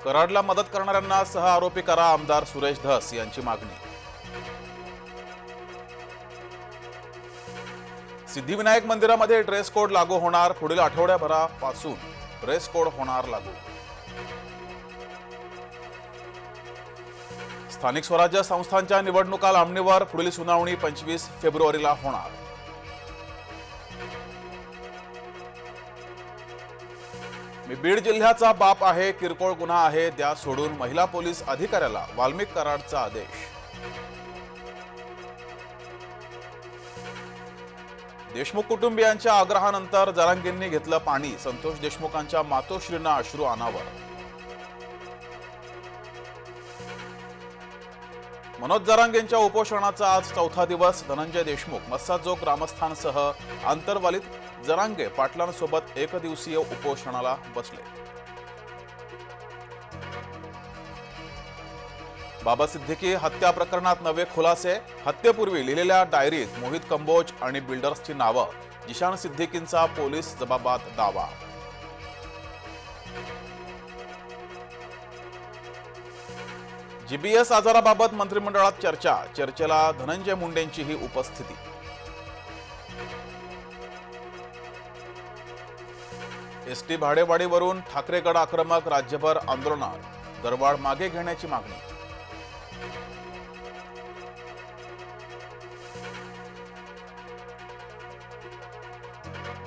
कराडला मदत करणाऱ्यांना सह आरोपी करा, आमदार सुरेश धस यांची मागणी. सिद्धिविनायक मंदिरामध्ये ड्रेस कोड लागू होणार, पुढील आठवड्याभरापासून ड्रेस कोड होणार लागू. स्थानिक स्वराज्य संस्थांच्या निवडणुका लांबणीवर, पुढील सुनावणी 25 फेब्रुवारीला होणार. मी बीड जिल्ह्याचा बाप आहे, किरकोळ गुन्हा आहे, द्या सोडून, महिला पोलीस अधिकाऱ्याला वाल्मिक कराडचा आदेश. देशमुख कुटुंबियांच्या आग्रहानंतर जरांगेंनी घेतलं पाणी, संतोष देशमुखांच्या मातोश्रींना अश्रू अनावर. मनोज जरांगेंच्या उपोषणाचा आज चौथा दिवस, धनंजय देशमुख, मस्साजोग ग्रामस्थांसह आंतरवालीत जरांगे पाटलांसोबत एकदिवसीय उपोषणाला बसले. बाबा सिद्दीकी हत्या प्रकरणात नवे खुलासे, हत्येपूर्वी लिहिलेल्या डायरीत मोहित कंबोज आणि बिल्डर्सची नावं, जिशान सिद्दीकींचा पोलीस जबाबात दावा. जीबीएस आजाराबाबत मंत्रिमंडळात चर्चा, चर्चेला धनंजय मुंडेंचीही उपस्थिती. एसटी भाडेवाढीवरून ठाकरेगड आक्रमक, राज्यभर आंदोलनात, दरवाढ मागे घेण्याची मागणी.